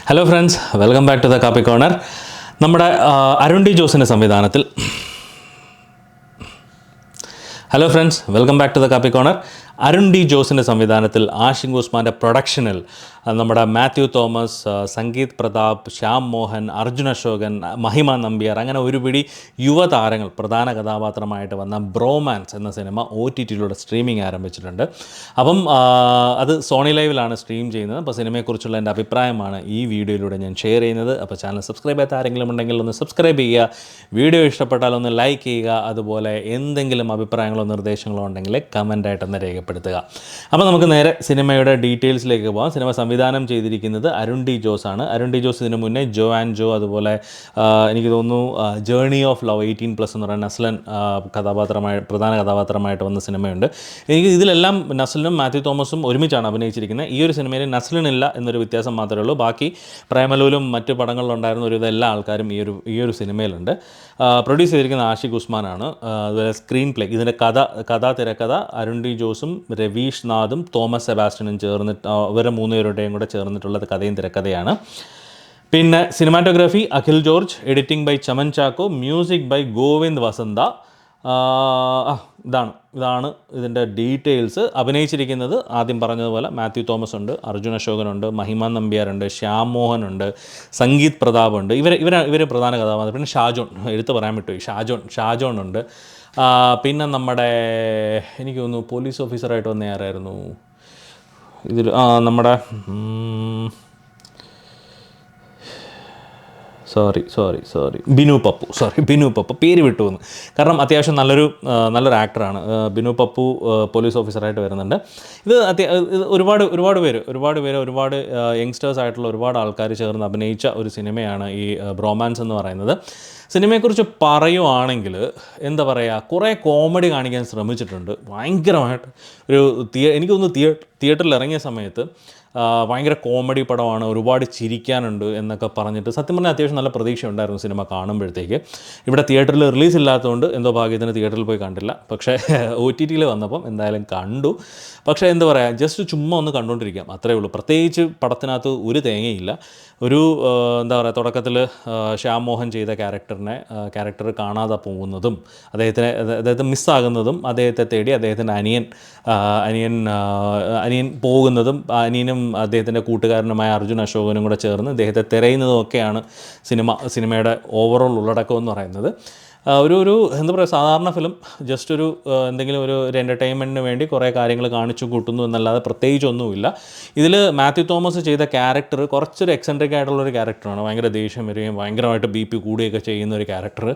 Hello friends, welcome back to the Kaapi corner. നമ്മുടെ Arun D ജോസിൻ്റെ സംവിധാനത്തിൽ hello friends, welcome back to the Kaapi corner. Arun D ജോസിൻ്റെ സംവിധാനത്തിൽ ആഷിഖ് ഉസ്മാൻ്റെ പ്രൊഡക്ഷനിൽ നമ്മുടെ മാത്യു തോമസ്, സംഗീത് പ്രതാപ്, ശ്യാം മോഹൻ, അർജുൻ അശോകൻ, മഹിമ നമ്പ്യാർ, അങ്ങനെ ഒരു പിടി യുവതാരങ്ങൾ പ്രധാന കഥാപാത്രമായിട്ട് വന്ന ബ്രോമാൻസ് എന്ന സിനിമ OTT-യിലൂടെ സ്ട്രീമിംഗ് ആരംഭിച്ചിട്ടുണ്ട്. അപ്പം അത് സോണി ലൈവിലാണ് സ്ട്രീം ചെയ്യുന്നത്. അപ്പോൾ സിനിമയെക്കുറിച്ചുള്ള എൻ്റെ അഭിപ്രായമാണ് ഈ വീഡിയോയിലൂടെ ഞാൻ ഷെയർ ചെയ്യുന്നത്. അപ്പോൾ ചാനൽ സബ്സ്ക്രൈബ് ചെയ്യാത്ത ആരെങ്കിലും ഉണ്ടെങ്കിൽ ഒന്ന് സബ്സ്ക്രൈബ് ചെയ്യുക, വീഡിയോ ഇഷ്ടപ്പെട്ടാൽ ഒന്ന് ലൈക്ക് ചെയ്യുക, അതുപോലെ എന്തെങ്കിലും അഭിപ്രായങ്ങളോ നിർദ്ദേശങ്ങളോ ഉണ്ടെങ്കിൽ കമൻറ്റായിട്ടൊന്ന് രേഖപ്പെടുത്തുക. അപ്പോൾ നമുക്ക് നേരെ സിനിമയുടെ ഡീറ്റെയിൽസിലേക്ക് പോകാം. സിനിമ സംവിധാനം ചെയ്തിരിക്കുന്നത് അരുൺ ഡി ജോസ് ആണ്. അരുൺ ഡി ജോസ് ഇതിനു മുന്നേ ജോ ആൻഡ് ജോ, അതുപോലെ എനിക്ക് തോന്നുന്നു ജേർണി ഓഫ് ലവ് 18+ എന്ന് പറയുന്ന നസ്ലൻ പ്രധാന കഥാപാത്രമായിട്ട് വന്ന സിനിമയുണ്ട്. എനിക്ക് ഇതിലെല്ലാം നസ്ലിനും മാത്യു തോമസും ഒരുമിച്ചാണ് അഭിനയിച്ചിരിക്കുന്നത്. ഈ ഒരു സിനിമയിൽ നസ്ലിനില്ല എന്നൊരു വ്യത്യാസം മാത്രമേ ഉള്ളൂ. ബാക്കി പ്രേമലൂലും മറ്റു പടങ്ങളിലുണ്ടായിരുന്ന ഒരുവിധ എല്ലാ ആൾക്കാരും ഈ ഒരു സിനിമയിലുണ്ട്. പ്രൊഡ്യൂസ് ചെയ്തിരിക്കുന്ന ആഷിഖ് ഉസ്മാനാണ്. അതുപോലെ സ്ക്രീൻ പ്ലേ, ഇതിൻ്റെ തിരക്കഥ അരുൺ ഡി ജോസും രവീഷ് നാഥും തോമസ് സെബാസ്റ്റ്യനും ചേർന്നിട്ട്, ഇവരെ 3 പേരുടെയും കൂടെ ചേർന്നിട്ടുള്ള കഥയും തിരക്കഥയാണ്. പിന്നെ cinematography Akhil George, editing by Chaman Chacko, music by Govind Vasantha. ഇതാണ് ഇതിൻ്റെ ഡീറ്റെയിൽസ്. അഭിനയിച്ചിരിക്കുന്നത് ആദ്യം പറഞ്ഞതുപോലെ മാത്യു തോമസ് ഉണ്ട്, അർജുൻ അശോകനുണ്ട്, മഹിമ നമ്പ്യാരുണ്ട്, ശ്യാം മോഹനുണ്ട്, സംഗീത് പ്രതാപ് ഉണ്ട്. ഇവർ പ്രധാന കഥാപാത്രം. പിന്നെ ഷാജോൺ, എടുത്ത് പറയാൻ വിട്ടു, ഷാജോൺ ഉണ്ട്. പിന്നെ നമ്മുടെ എനിക്ക് തോന്നുന്നു പോലീസ് ഓഫീസറായിട്ട് വന്ന ആരായിരുന്നു ഇതിൽ, നമ്മുടെ സോറി ബിനു പപ്പു, പേര് വിട്ടുവന്നു. കാരണം അത്യാവശ്യം നല്ലൊരു ആക്ടറാണ് ബിനു പപ്പു. പോലീസ് ഓഫീസറായിട്ട് വരുന്നുണ്ട്. ഇത് ഒരുപാട് പേര് യങ്സ്റ്റേഴ്സ് ആയിട്ടുള്ള ഒരുപാട് ആൾക്കാർ ചേർന്ന് അഭിനയിച്ച ഒരു സിനിമയാണ് ഈ ബ്രോമാൻസ് എന്ന് പറയുന്നത്. സിനിമയെക്കുറിച്ച് പറയുവാണെങ്കിൽ എന്താ പറയുക, കുറേ കോമഡി കാണിക്കാൻ ശ്രമിച്ചിട്ടുണ്ട്. ഭയങ്കരമായിട്ട് എനിക്ക് തോന്നുന്നു തിയേറ്ററിൽ ഇറങ്ങിയ സമയത്ത് ഭയങ്കര കോമഡി പടമാണ്, ഒരുപാട് ചിരിക്കാനുണ്ട് എന്നൊക്കെ പറഞ്ഞിട്ട് സത്യം പറഞ്ഞാൽ അത്യാവശ്യം നല്ല പ്രതീക്ഷ ഉണ്ടായിരുന്നു സിനിമ കാണുമ്പോഴത്തേക്ക്. ഇവിടെ തിയേറ്ററിൽ റിലീസ് ഇല്ലാത്തതുകൊണ്ട് എന്തോ ഭാഗ്യത്തിന് തിയേറ്ററിൽ പോയി കണ്ടില്ല. പക്ഷേ OTT-യിൽ വന്നപ്പം എന്തായാലും കണ്ടു. പക്ഷേ എന്താ പറയുക, ജസ്റ്റ് ചുമ്മാ ഒന്ന് കണ്ടുകൊണ്ടിരിക്കാം, അത്രയേ ഉള്ളൂ. പ്രത്യേകിച്ച് പടത്തിനകത്ത് ഒരു തേങ്ങയില്ല. എന്താ പറയുക, തുടക്കത്തിൽ ശ്യാം മോഹൻ ചെയ്ത ക്യാരക്ടർ കാണാതെ പോകുന്നതും, അദ്ദേഹത്തെ മിസ്സാകുന്നതും, അദ്ദേഹത്തെ തേടി അദ്ദേഹത്തിൻ്റെ അനിയൻ പോകുന്നതും, അനിയനും അദ്ദേഹത്തിൻ്റെ കൂട്ടുകാരനുമായ അർജുൻ അശോകനും കൂടെ ചേർന്ന് അദ്ദേഹത്തെ തിരയുന്നതും ഒക്കെയാണ് സിനിമയുടെ ഓവറോൾ ഉള്ളടക്കം എന്ന് പറയുന്നത്. എന്താ പറയുക, സാധാരണ ഫിലിം ജസ്റ്റ് എന്തെങ്കിലും ഒരു എൻ്റർടൈൻമെൻറ്റിന് വേണ്ടി കുറേ കാര്യങ്ങൾ കാണിച്ചു കൂട്ടുന്നു എന്നല്ലാതെ പ്രത്യേകിച്ചൊന്നുമില്ല. ഇതിൽ മാത്യു തോമസ് ചെയ്ത ക്യാരക്ടർ കുറച്ചൊരു എക്സെൻട്രിക് ആയിട്ടുള്ളൊരു ക്യാരക്ടറാണ്. ഭയങ്കര ദേഷ്യം വരികയും ഭയങ്കരമായിട്ട് BP കൂടുകയൊക്കെ ചെയ്യുന്ന ഒരു ക്യാരക്ടർ.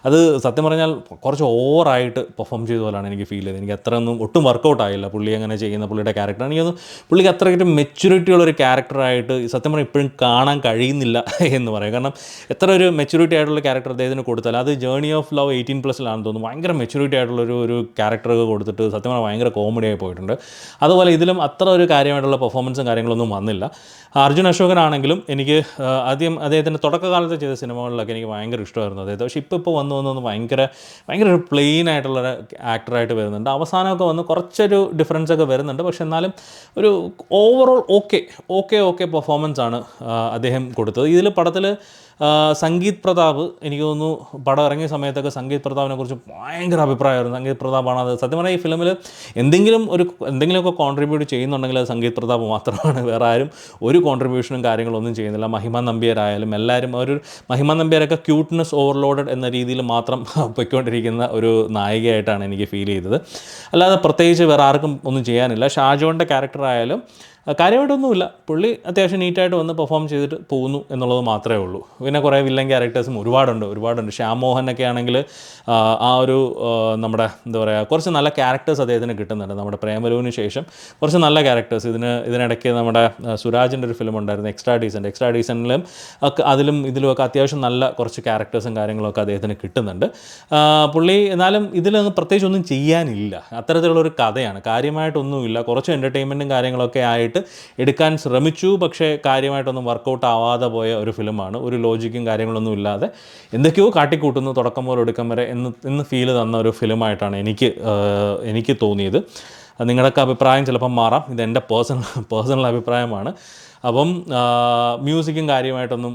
അത് സത്യം പറഞ്ഞാൽ കുറച്ച് ഓവറായിട്ട് പെർഫോം ചെയ്ത പോലെയാണ് എനിക്ക് ഫീൽ ചെയ്തത്. എനിക്ക് അത്രയൊന്നും ഒട്ടും വർക്കൗട്ട് ആയില്ല പുള്ളി അങ്ങനെ ചെയ്യുന്ന പുള്ളിയുടെ ക്യാരക്ടർ. എനിക്കൊന്ന് പുള്ളിക്ക് അത്രയ്ക്ക് മെച്യൂരിറ്റി ഉള്ളൊരു ക്യാരക്ടറായിട്ട് സത്യം പറഞ്ഞാൽ ഇപ്പോഴും കാണാൻ കഴിയുന്നില്ല എന്ന് പറയാം. കാരണം എത്ര ഒരു മെച്യൂരിറ്റി ആയിട്ടുള്ള ക്യാരക്ടർ അദ്ദേഹത്തിന് കൊടുത്താൽ, അത് ജേർണി ഓഫ് ലവ് 18+ലാണെന്ന് തോന്നുന്നു, ഭയങ്കര മെച്യൂരിറ്റി ആയിട്ടുള്ളൊരു ക്യാരക്ടറൊക്കെ കൊടുത്തിട്ട് സത്യം പറഞ്ഞാൽ ഭയങ്കര കോമഡിയായി പോയിട്ടുണ്ട്. അതുപോലെ ഇതിലും അത്ര ഒരു കാര്യമായിട്ടുള്ള പെർഫോമൻസും കാര്യങ്ങളൊന്നും വന്നില്ല. അർജുൻ അശോകനാണെങ്കിലും എനിക്ക് ആദ്യം അദ്ദേഹത്തിൻ്റെ തുടക്കകാലത്ത് ചെയ്ത സിനിമകളിലൊക്കെ എനിക്ക് ഭയങ്കര ഇഷ്ടമായിരുന്നു അദ്ദേഹത്തെ. പക്ഷേ ഇപ്പോൾ വന്ന് ഭയങ്കര ഒരു പ്ലെയിൻ ആയിട്ടുള്ളൊരു ആക്ടറായിട്ട് വരുന്നുണ്ട്. അവസാനമൊക്കെ വന്ന് കുറച്ചൊരു ഡിഫറൻസ് ഒക്കെ വരുന്നുണ്ട്. പക്ഷെ എന്നാലും ഒരു ഓവറോൾ ഓക്കെ പെർഫോമൻസാണ് അദ്ദേഹം കൊടുത്തത്. ഇതിൽ പടത്തിൽ സംഗീത് പ്രതാപ്, എനിക്ക് തോന്നുന്നു പടം ഇറങ്ങിയ സമയത്തൊക്കെ സംഗീത് പ്രതാപിനെ കുറിച്ച് ഭയങ്കര അഭിപ്രായമായിരുന്നു. സംഗീത് പ്രതാപാണ് അത്. സത്യം പറഞ്ഞാൽ ഈ ഫിലിമിൽ എന്തെങ്കിലുമൊക്കെ കോൺട്രിബ്യൂട്ട് ചെയ്യുന്നുണ്ടെങ്കിൽ അത് സംഗീത് പ്രതാപ് മാത്രമാണ്. വേറെ ആരും ഒരു കോൺട്രിബ്യൂഷനും കാര്യങ്ങളൊന്നും ചെയ്യുന്നില്ല. മഹിമ നമ്പ്യാരായാലും എല്ലാവരും മഹിമ നമ്പ്യാരൊക്കെ ക്യൂട്ട്നെസ് ഓവർലോഡഡ് എന്ന രീതിയിൽ മാത്രം പൊയ്ക്കൊണ്ടിരിക്കുന്ന ഒരു നായികയായിട്ടാണ് എനിക്ക് ഫീൽ ചെയ്തത്. അല്ലാതെ പ്രത്യേകിച്ച് വേറെ ആർക്കും ഒന്നും ചെയ്യാനില്ല. ഷാജോൻ്റെ ക്യാരക്ടറായാലും കാര്യമായിട്ടൊന്നുമില്ല, പുള്ളി അത്യാവശ്യം നീറ്റായിട്ട് വന്ന് പെർഫോം ചെയ്തിട്ട് പോകുന്നു എന്നുള്ളത് മാത്രമേ ഉള്ളൂ. പിന്നെ കുറേ വില്ലൻ ക്യാരക്ടേഴ്സും ഒരുപാടുണ്ട്. ശ്യാം മോഹനൊക്കെ ആണെങ്കിൽ നമ്മുടെ എന്താ പറയുക, കുറച്ച് നല്ല ക്യാരക്ടേഴ്സ് അദ്ദേഹത്തിന് കിട്ടുന്നുണ്ട്. നമ്മുടെ പ്രേമലുവിന് ശേഷം കുറച്ച് നല്ല ക്യാരക്ടേഴ്സ് ഇതിനിടയ്ക്ക് നമ്മുടെ സുരാജിൻ്റെ ഒരു ഫിലിം ഉണ്ടായിരുന്നു, എക്സ്ട്രാ ഡീസൻറ്റിലും ഒക്കെ ഇതിലുമൊക്കെ അത്യാവശ്യം നല്ല കുറച്ച് ക്യാരക്ടേഴ്സും കാര്യങ്ങളൊക്കെ അദ്ദേഹത്തിന് കിട്ടുന്നുണ്ട്. പുള്ളി എന്നാലും ഇതിലൊന്നും പ്രത്യേകിച്ച് ഒന്നും ചെയ്യാനില്ല, അത്തരത്തിലുള്ളൊരു കഥയാണ്, കാര്യമായിട്ടൊന്നുമില്ല. കുറച്ച് എൻ്റർടൈൻമെൻറ്റും കാര്യങ്ങളൊക്കെ ആയിട്ട് എടുക്കാൻ ശ്രമിച്ചു. പക്ഷേ കാര്യമായിട്ടൊന്നും വർക്കൗട്ട് ആവാതെ പോയ ഒരു ഫിലിമാണ്. ഒരു ലോജിക്കും കാര്യങ്ങളൊന്നും ഇല്ലാതെ എന്തൊക്കെയോ കാട്ടിക്കൂട്ടുന്നു തുടക്കം മുതൽ ഒടുക്കം വരെ എന്ന് ഫീൽ തന്ന ഒരു ഫിലിമായിട്ടാണ് എനിക്ക് തോന്നിയത്. നിങ്ങളുടെയൊക്കെ അഭിപ്രായം ചിലപ്പം മാറാം. ഇതെൻ്റെ പേഴ്സണൽ അഭിപ്രായമാണ്. അപ്പം മ്യൂസിക്കും കാര്യമായിട്ടൊന്നും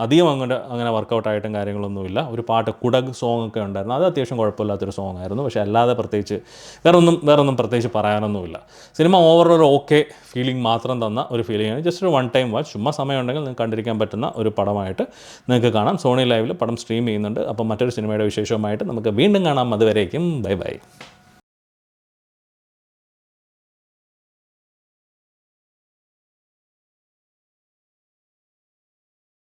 അധികം അങ്ങനെ വർക്കൗട്ടായിട്ടും കാര്യങ്ങളൊന്നുമില്ല. ഒരു പാട്ട് കുടക് സോങ് ഒക്കെ ഉണ്ടായിരുന്നു, അത് അത്യാവശ്യം കുഴപ്പമില്ലാത്തൊരു സോങ് ആയിരുന്നു. പക്ഷേ അല്ലാതെ പ്രത്യേകിച്ച് വേറൊന്നും പ്രത്യേകിച്ച് പറയാനൊന്നുമില്ല. സിനിമ ഓവറോൾ ഓക്കെ ഫീലിംഗ് മാത്രം തന്ന ഒരു ഫീലിംഗാണ്. ജസ്റ്റ് ഒരു വൺ ടൈം വാച്ച്, ചുമ്മാ സമയമുണ്ടെങ്കിൽ നിങ്ങൾക്ക് കണ്ടിരിക്കാൻ പറ്റുന്ന ഒരു പടമായിട്ട് നിങ്ങൾക്ക് കാണാം. സോണി ലൈവിൽ പടം സ്ട്രീം ചെയ്യുന്നുണ്ട്. അപ്പം മറ്റൊരു സിനിമയുടെ വിശേഷവുമായിട്ട് നമുക്ക് വീണ്ടും കാണാം. അതുവരേക്കും ബൈ ബൈ.